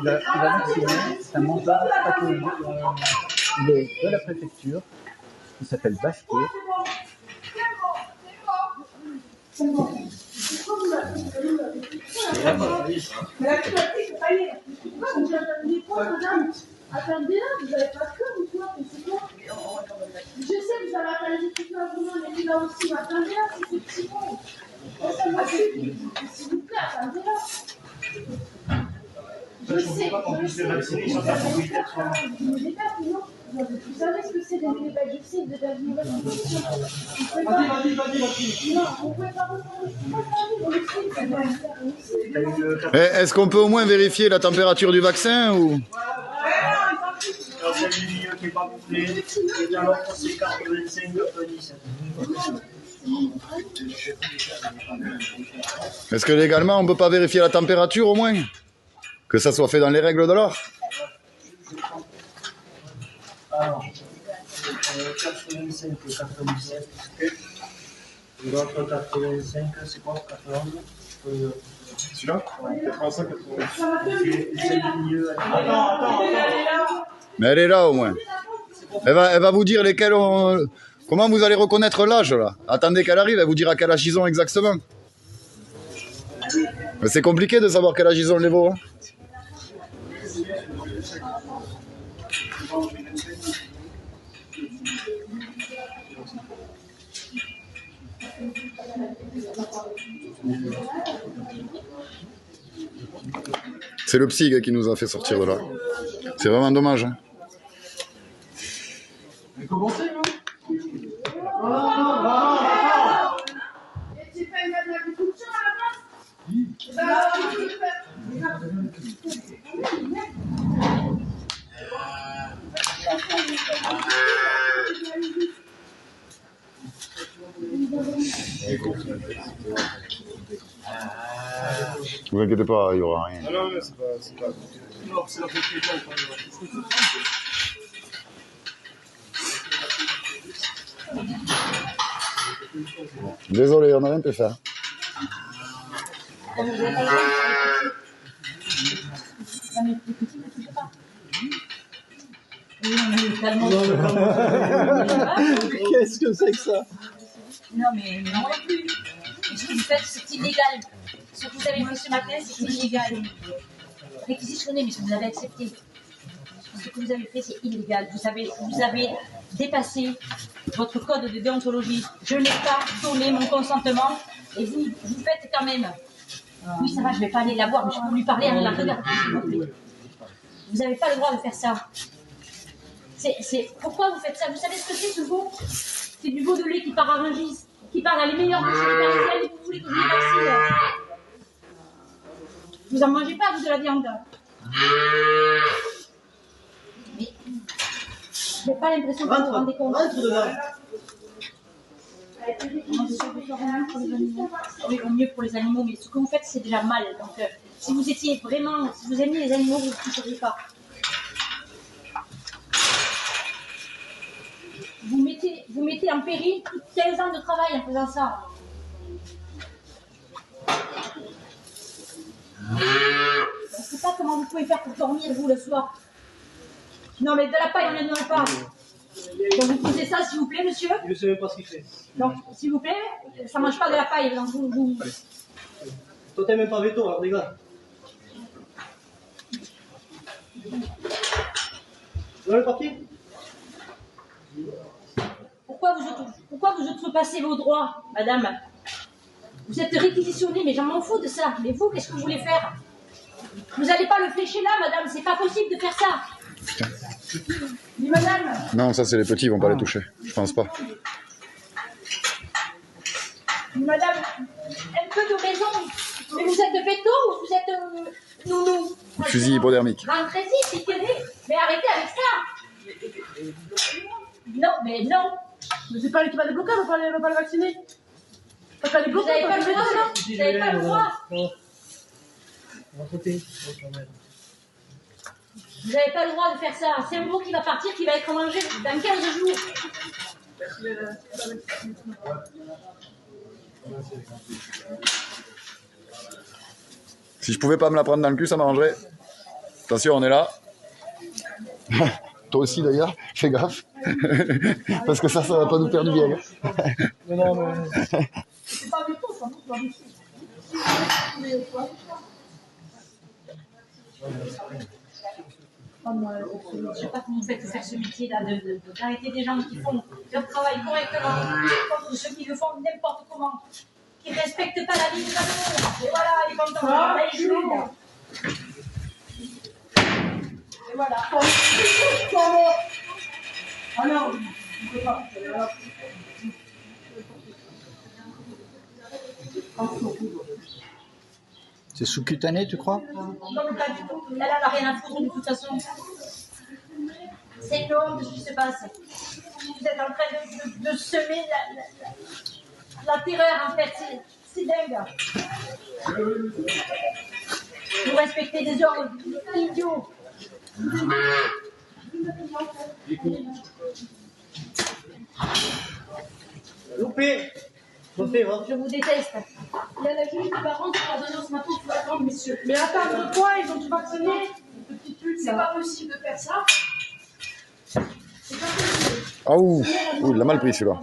il va vacciner, c'est un mentor pathologique. Il est de la préfecture, il s'appelle Basquet. Attendez là, vous n'avez pas peur ou quoi? C'est quoi? Je sais, vous avez attendu toute la journée, on est là aussi, mais attendez là, c'est petit bon. S'il vous plaît, attendez là. Je sais, vous savez ce que c'est des mélébètes, je sais, de la mauvaise position. Vas-y. Non, vous pouvez pas répondre. Est-ce qu'on peut au moins vérifier la température du vaccin ou... Alors, c'est le milieu qui n'est pas bouclé, et dans l'autre, c'est 85, 97. Est-ce que légalement, on ne peut pas vérifier la température au moins? Que ça soit fait dans les règles de l'art? Alors, 85 et 97. L'autre 85, c'est quoi? 91. Celui-là? 85, 90. C'est le milieu. Attends. Mais elle est là au moins. Elle va vous dire lesquels ont... Comment vous allez reconnaître l'âge là? Attendez qu'elle arrive, elle vous dira quel âge ils ont exactement. Mais c'est compliqué de savoir quel âge ils ont les veaux. Hein. C'est le psy qui nous a fait sortir de là. C'est vraiment dommage. Hein. Commencez, non? Tu fais une agriculture à la Vous inquiétez pas, il n'y aura rien. Non, c'est pas... Non, c'est la propriété. Désolé, on n'a rien pu faire. Qu'est-ce que c'est que ça? Non, mais non plus. Ce que vous faites, c'est illégal. Ce que vous avez fait ce matin, c'est illégal. Réquisitionné, mais ce que vous avez accepté. Ce que vous avez fait, c'est illégal. Vous avez dépassé votre code de déontologie. Je n'ai pas donné mon consentement et vous faites quand même. Oui, ça va, je ne vais pas aller la voir, mais je peux lui parler en la regardant, s'il vous plaît. Vous n'avez pas le droit de faire ça. Pourquoi vous faites ça? Vous savez ce que c'est, ce veau? C'est du veau de lait qui part à Rungis, qui part à les meilleurs bouchers parisiens. Vous voulez que je vous vaccine? Vous en mangez pas, vous, de la viande? Mais j'ai pas l'impression que vous vous rendez compte. Rentre dedans. Oui, mieux pour les animaux, mais ce que vous faites, c'est déjà mal. Donc, si vous aimiez les animaux, vous ne le feriez pas. Vous mettez en péril 15 ans de travail en faisant ça. Je ne sais pas comment vous pouvez faire pour dormir, vous, le soir. Non, mais de la paille, on n'en a pas. Donc, vous posez ça, s'il vous plaît, monsieur. Je ne sais même pas ce qu'il fait. Donc, s'il vous plaît, ça ne mange pas de la paille. Donc, vous... Toi, t'es même pas veto, alors regarde. Vous avez le papier? Pourquoi vous outrepassez vos droits, madame? Vous êtes réquisitionnée, mais j'en m'en fous de ça. Mais vous, qu'est-ce que vous voulez faire? Vous n'allez pas le flécher là, madame. C'est pas possible de faire ça. Putain. Mais madame... Non, ça c'est les petits, ils vont pas les toucher. Je pense pas. Mais madame, un peu de raison. Mais vous êtes de béton ou vous êtes nounou? Fusil hypodermique. Rentrez-y, si tenez. Mais arrêtez avec ça. Non, mais non. Mais c'est pas lui qui va le bloquer, on va pas le vacciner. Parce qu'elle est Vous bloquée, n'avez pas le droit, non? Vous n'avez pas le droit. On va sauter. Vous n'avez pas le droit de faire ça. C'est un veau qui va partir, qui va être mangé dans 15 jours. Si je pouvais pas me la prendre dans le cul, ça m'arrangerait. Attention, on est là. Toi aussi d'ailleurs, fais gaffe. Parce que ça va pas nous faire du bien. Mais non, mais... C'est pas du tout, ça, non, c'est pas du tout. Je ne sais pas comment vous faites pour faire ce métier-là, d'arrêter des gens qui font leur travail correctement, contre ceux qui le font n'importe comment, qui ne respectent pas la vie de l'amour. Et voilà, ils vont dans le jour. Et voilà. Ah non, on peut pas. C'est sous-cutané, tu crois? Non, mais pas du tout. Elle n'a rien à foutre de toute façon. C'est une honte ce qui se passe. Vous êtes en train de semer la terreur, en fait. C'est dingue. Vous respectez des ordres idiots. Loupé. Loupé, va. Je vous déteste. Il y a la juge qui va rendre son ordonnance maintenant, il faut attendre, messieurs. Mais attendre quoi? Ils ont tout vacciné? C'est pas possible de faire ça. C'est pas possible. Ah ouh, il l'a mal pris celui-là.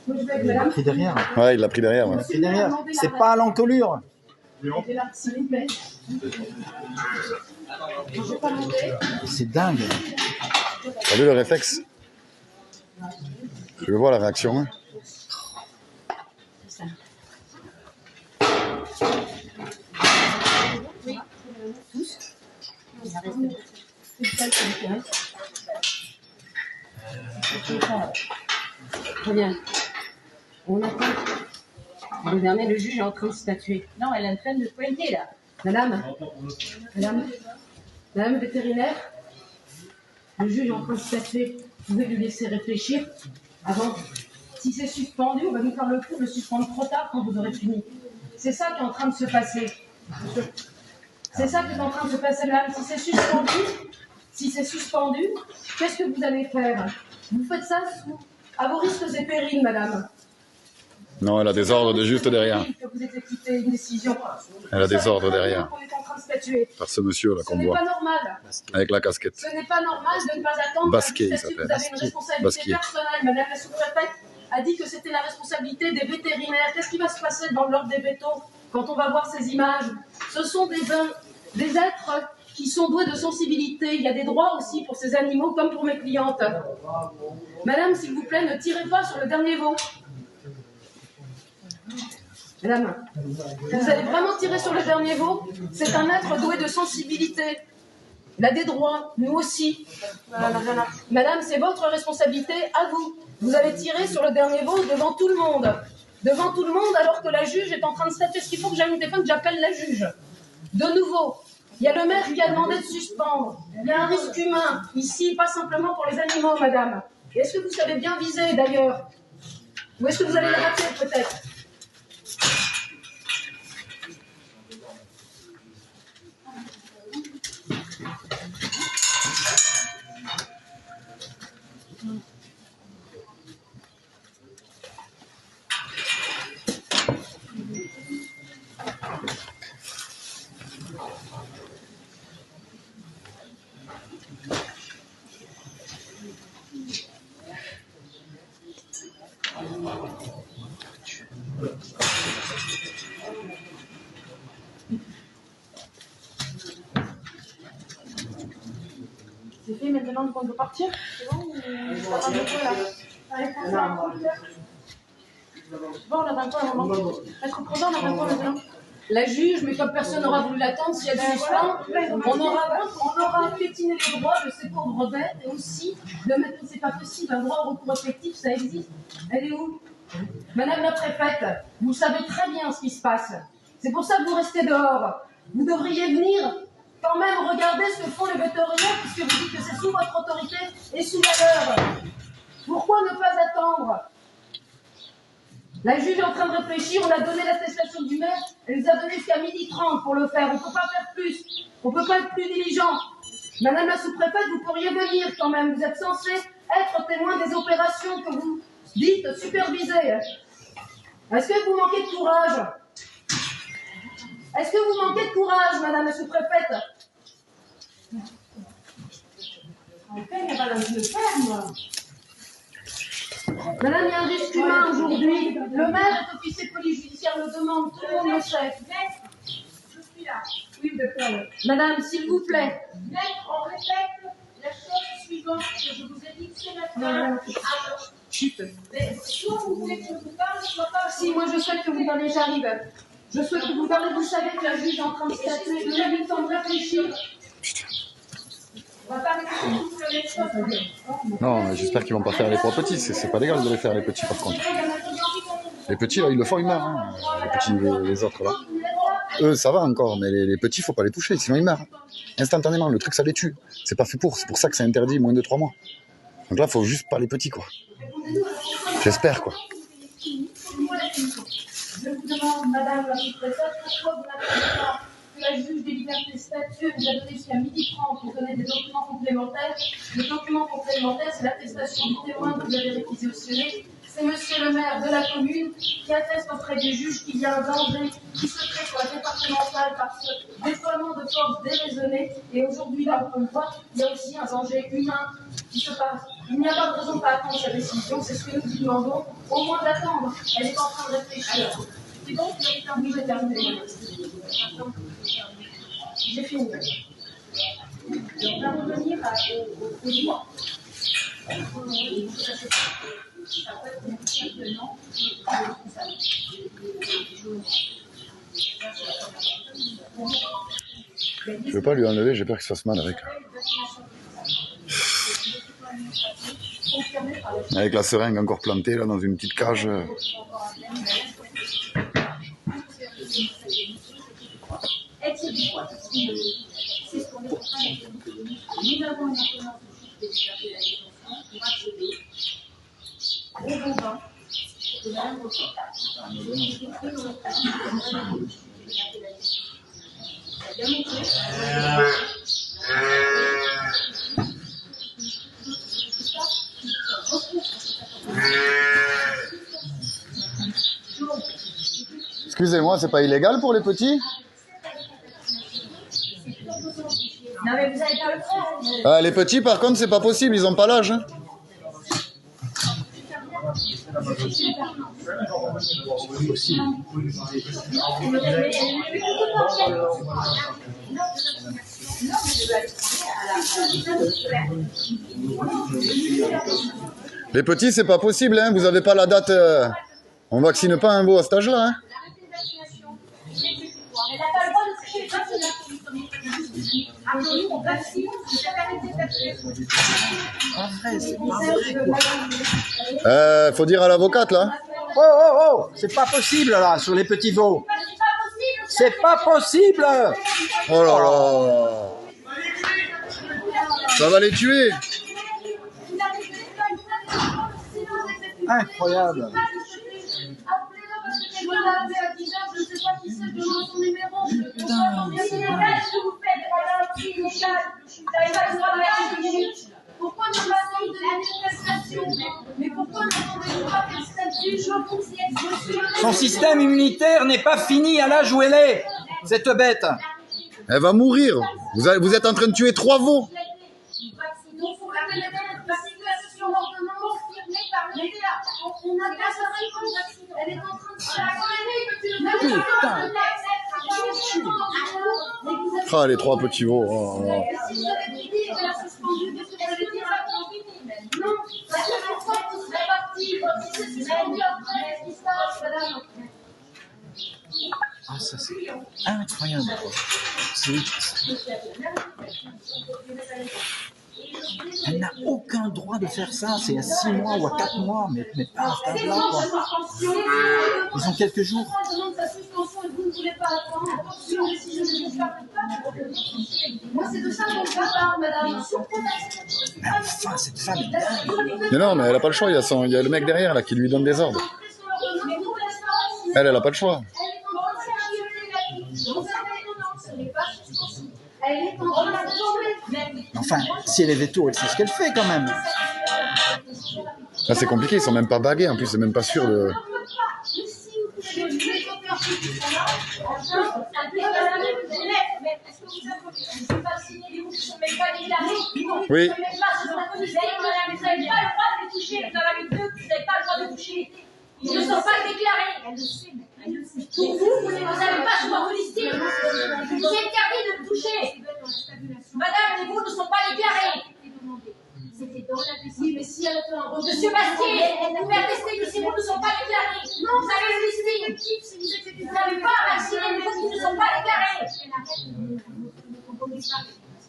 Moi, je vais avec Il l'a madame. pris derrière. Ouais, il l'a pris derrière. Ouais. C'est derrière. C'est pas à l'encolure. Et là, s'il vous plaît. Je vais pas monter. C'est dingue. T'as vu le réflexe? Je veux voir la réaction. Hein. C'est ça. Oui. Tous. Il en reste deux. C'est ça qui m'intéresse. Très bien. On attend. Désormais, le juge est en train de statuer. Non, elle est en train de pointer là. Madame, Madame vétérinaire, le juge est en train de statuer. Vous pouvez lui laisser réfléchir avant. Si c'est suspendu, on va nous faire le coup de le suspendre trop tard quand vous aurez fini. C'est ça qui est en train de se passer. C'est ça qui est en train de se passer, madame. Si c'est suspendu, qu'est-ce que vous allez faire? Vous faites ça à vos risques et périls, madame. Non, elle a des ordres de juste derrière. Que vous exécutez une décision. Elle a des ordres derrière. On est en train de statuer. Par ce monsieur là Ce qu'on n'est voit. pas normal. Avec la casquette. Ce n'est pas normal de ne pas attendre. Basquier, parce il que s'appelle. vous avez une responsabilité Basquier. personnelle. Madame la sous-préfète a dit que c'était la responsabilité des vétérinaires. Qu'est-ce qui va se passer dans l'ordre des vétos quand on va voir ces images? Ce sont des êtres qui sont doués de sensibilité. Il y a des droits aussi pour ces animaux, comme pour mes clientes. Madame, s'il vous plaît, ne tirez pas sur le dernier veau. Madame, vous allez vraiment tirer sur le dernier veau? C'est un être doué de sensibilité. Il a des droits, nous aussi. Madame, c'est votre responsabilité, à vous. Vous avez tiré sur le dernier veau devant tout le monde. Devant tout le monde, alors que la juge est en train de statuer. Est-ce qu'il faut que j'aille au téléphone, que j'appelle la juge? De nouveau, il y a le maire qui a demandé de suspendre. Il y a un risque humain, ici, pas simplement pour les animaux, madame. Et est-ce que vous savez bien viser, d'ailleurs? Ou est-ce que vous allez le rater, peut-être? C'est fait maintenant qu'on peut partir? C'est bon ou ça va un peu là? Allez, prends ça. Bon, on attend quoi un moment? Est-ce qu'on prend on attend quoi maintenant? La juge, mais comme personne n'aura voulu l'attendre, s'il y a du suspens, on aura piétiné les droits de ces pauvres bêtes et aussi de mettre, c'est pas possible, un droit au recours effectif, ça existe. Elle est où? Madame la préfète, vous savez très bien ce qui se passe. C'est pour ça que vous restez dehors. Vous devriez venir quand même regarder ce que font les vétérinaires, puisque vous dites que c'est sous votre autorité et sous la leur. Pourquoi ne pas attendre? La juge est en train de réfléchir, on a donné l'attestation du maire, elle nous a donné jusqu'à 12h30 pour le faire. On ne peut pas faire plus, on ne peut pas être plus diligent. Madame la sous-préfète, vous pourriez venir quand même, vous êtes censée être témoin des opérations que vous dites superviser. Est-ce que vous manquez de courage? Est-ce que vous manquez de courage, madame la sous-préfète? Elle va le faire, moi. Madame, il y a un risque humain aujourd'hui. Le maire est officier de police judiciaire, le demande, tout le monde le sait. Je suis là. Oui, vous êtes là. Madame, s'il vous plaît. Maître, on répète la chose suivante que je vous ai dit ce matin. Mais soit vous voulez que je vous parle, soit pas. Si, moi je souhaite que vous parlez, j'arrive. Je souhaite que vous parlez, vous savez que la juge est en train de statuer. Vous avez le temps de réfléchir. On va pas répéter tout le médecin. Non, mais j'espère qu'ils vont pas faire les trois petits. C'est pas légal de les faire, les petits, par contre. Les petits, là, ils le font, ils meurent. Hein. Les petits, les autres, là. Eux, ça va encore, mais les petits, faut pas les toucher, sinon ils meurent. Instantanément, le truc, ça les tue. C'est pas fait pour. C'est pour ça que c'est interdit moins de 3 mois. Donc là, faut juste pas les petits, quoi. J'espère, quoi. Je vous demande, madame la sous-préfète, pourquoi vous n'avez pas que la juge des libertés statue vous a donné jusqu'à 12h30 pour donner des documents complémentaires. Le document complémentaire, c'est l'attestation du témoin que vous avez réquisitionné. C'est monsieur le maire de la commune qui atteste auprès du juge qu'il y a un danger qui se crée sur la départementale par ce déploiement de force déraisonné. Et aujourd'hui, là, on peut le voir, il y a aussi un danger humain qui se passe. Il n'y a pas de raison de pas attendre sa décision, c'est ce que nous vous demandons, au moins d'attendre. Elle est en train de réfléchir. C'est bon, vous avez terminé. J'ai fini. On va revenir au droit. Je veux pas lui enlever, j'ai peur qu'il se fasse mal avec. Avec la seringue encore plantée là dans une petite cage. Excusez-moi, c'est pas illégal pour les petits? Non, mais vous n'allez pas le faire. Les petits, par contre, c'est pas possible, ils ont pas l'âge. Hein. Les petits, c'est pas possible, hein. Vous avez pas la date. On vaccine pas un veau à cet âge-là. Hein. Elle n'a pas le droit de toucher les vaccinations. Nous, on vaccine, c'est arrêté de vacciner. Pas vrai, c'est pas vrai, quoi. Faut dire à l'avocate, là. Oh, oh, oh, c'est pas possible, là, sur les petits veaux. C'est pas possible. Oh là là. Ça va les tuer. Incroyable. Pourquoi ne pas attendre de manifestation? Mais pourquoi n'attendez-vous pas qu'elle statue? Son système immunitaire n'est pas fini à l'âge où elle est, cette bête. Elle va mourir. Vous êtes en train de tuer 3 veaux. Elle est en train de se Ah, les 3 petits veaux. Oh, oh. Ah, ça c'est incroyable, quoi. Elle n'a aucun droit de faire ça. C'est à 6 mois ou à 4 mois, mais pas à cet âge-là, quoi. Ils ont quelques jours. Moi, c'est de ça dont je parle, madame. Mais enfin, cette femme est dingue. Mais non, mais elle a pas le choix. Il y a le mec derrière là qui lui donne des ordres. Elle a pas le choix. Enfin, si elle est veto, elle sait ce qu'elle fait quand même. Là, c'est compliqué. Ils sont même pas bagués. En plus, c'est même pas sûr de. articles qui sont là. Enfin, impeccablement, vous allez mettre. Mais est-ce que vous avez vacciné les groupes qui ne sont même pas déclarés? Non, Oui. vous ne même pas, c'est la police. Vous n'avez pas le droit de les toucher. Vous en avez deux que vous n'avez pas le droit de toucher. Ils ne sont pas déclarés. Elle le sait, elle le sait. Pour vous, vous n'avez pas sur votre listing. Je vous ai interdit de le toucher. Madame, les veaux ne sont pas déclarés. C'était dans la piscine. Oui, mais si elle a fait un refus. Monsieur Bastier, vous pouvez attester que ces veaux ne sont pas déclarés. Non, vous avez le listing. Vous n'avez pas vacciné les veaux qui ne sont pas déclarés.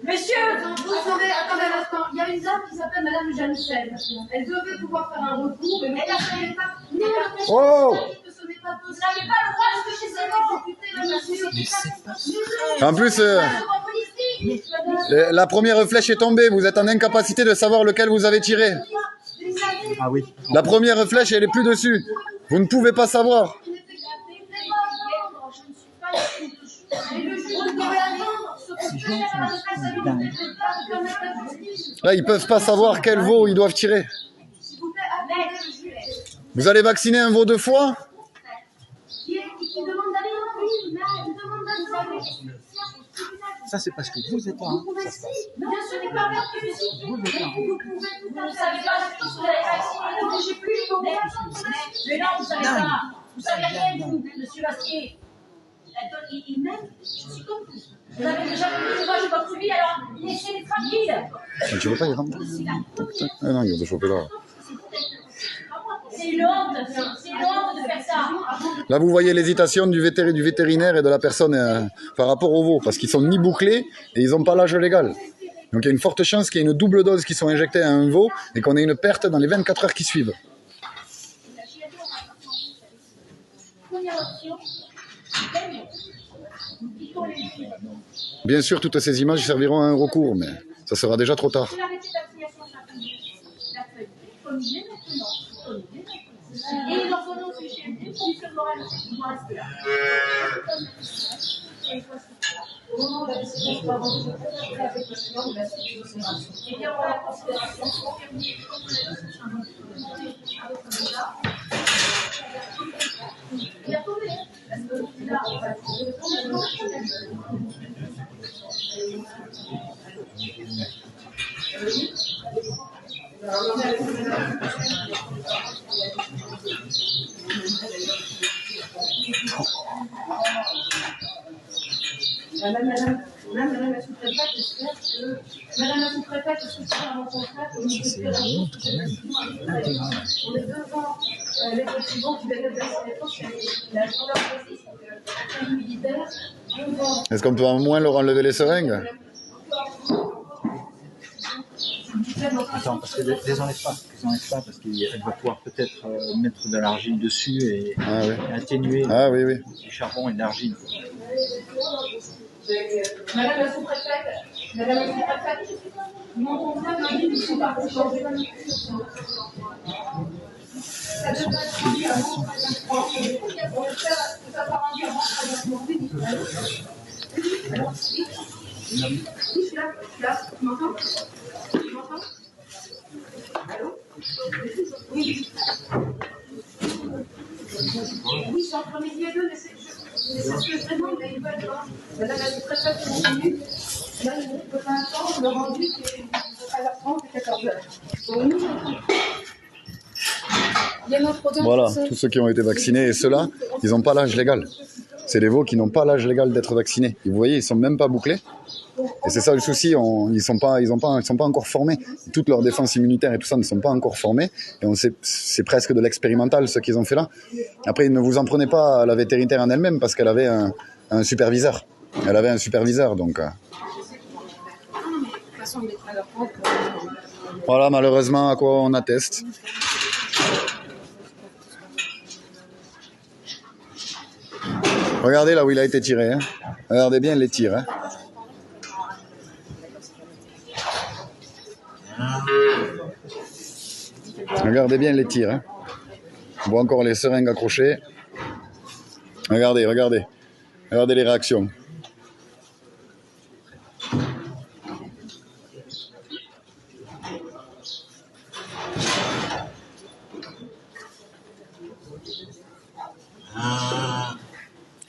Monsieur, Vous savez, attendez un instant, il y a une dame qui s'appelle Madame Janssen. Elle devait pouvoir faire un recours, mais elle a fait pas. Oh! ce n'est pas Vous possible. n'avez pas le droit de toucher ces veaux. Mais c'est pas En plus, Sur votre listing. la première flèche est tombée. Vous êtes en incapacité de savoir lequel vous avez tiré. Ah oui. La première flèche, elle est plus dessus. Vous ne pouvez pas savoir. Là, ils peuvent pas savoir quel veau ils doivent tirer. Vous allez vacciner un veau 2 fois? Ça, c'est parce que vous êtes là. Hein. Ça se passe. Non, ce n'est pas vrai que vous êtes là. Vous ne savez pas ce que vous avez vacciné, ne bougez plus. Mais non, vous ne savez pas. Vous ne savez rien, vous, monsieur Bastier. Il m'aime, je suis comme vous. Vous avez déjà vu, moi je vois plus, alors laissez-les tranquilles. Mais tu veux pas y rentrer? Ah non, il va te choper là. C'est une honte de faire ça. Là, vous voyez l'hésitation du vétérinaire et de la personne par rapport aux veaux, parce qu'ils sont ni bouclés et ils n'ont pas l'âge légal. Donc il y a une forte chance qu'il y ait une double dose qui soit injectée à un veau et qu'on ait une perte dans les 24 heures qui suivent. Première option, Bien sûr, toutes ces images serviront à un recours, mais ça sera déjà trop tard. Et nous en prenons ce CHMD pour que le moral soit resté là. Au moment où la décision sera rendue, je vais avec le client de la considération. Et bien, pour la considération, confirmer comme vous l'avez dit, avec un débat. Il a trouvé, parce que là, on va Madame la sous-préfète, j'espère que Madame la sous-préfète, est-ce que c'est un contrat au niveau C'est une honte quand même. Intégrale. pour les 2 ans, les suivants qui viennent de c'est la gendarmerie militaire, 2 ans. Est-ce qu'on peut au moins leur enlever les seringues? Attends, parce que les enlève pas. Les enlève pas parce qu'elle va pouvoir peut-être mettre de l'argile dessus et atténuer Oui. du charbon et de l'argile. Madame la sous-préfète, mon frère m'a dit qu'ils sont partis changer. Ça devrait être rendu avant. On le fait, ça sera rendu avant. Oui, je suis là. Tu m'entends? Allô? Oui. Oui, c'est entre midi et 2, mais c'est ce que je demande, mais ils veulent pas. Madame la sous-préfète continue. Là, pour l'instant, le rendu, c'est à la 30 et 14h. Donc, nous, il y a notre programme. Voilà, tous ceux qui ont été vaccinés et ceux-là, ils n'ont pas l'âge légal. C'est des veaux qui n'ont pas l'âge légal d'être vaccinés. Et vous voyez, ils sont même pas bouclés. Et c'est ça le souci, ils sont pas encore formés. Toute leur défense immunitaire et tout ça ne sont pas encore formés. Et on sait, c'est presque de l'expérimental ce qu'ils ont fait là. Après, ne vous en prenez pas à la vétérinaire en elle-même parce qu'elle avait un superviseur. Elle avait un superviseur, donc. Voilà, malheureusement, à quoi on atteste. Regardez là où il a été tiré. Hein. Regardez bien les tirs. Hein. Regardez bien les tirs. Hein. On voit encore les seringues accrochées. Regardez. Regardez les réactions.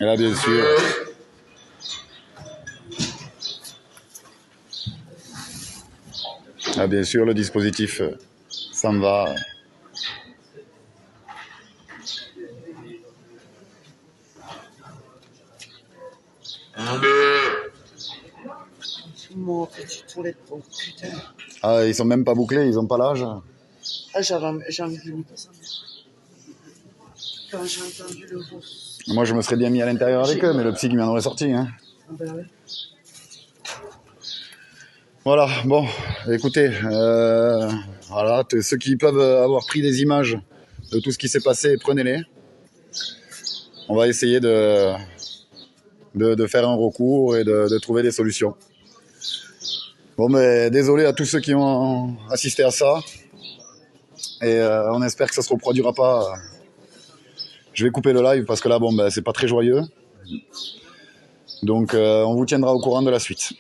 Et là, bien sûr... Là, bien sûr, le dispositif s'en va. Mon petit toilette, oh, putain. Ah, ils sont même pas bouclés, ils ont pas l'âge. Ah, j'ai envie de lui passer. Quand j'ai entendu le boss. Moi, je me serais bien mis à l'intérieur avec eux, mais le psy qui m'en aurait sorti. Hein. Ah ben ouais. Voilà, bon, écoutez, voilà, ceux qui peuvent avoir pris des images de tout ce qui s'est passé, prenez-les. On va essayer de faire un recours et de trouver des solutions. Bon, mais désolé à tous ceux qui ont assisté à ça. Et on espère que ça se reproduira pas. Je vais couper le live parce que là, bon, ben, c'est pas très joyeux. Donc, on vous tiendra au courant de la suite.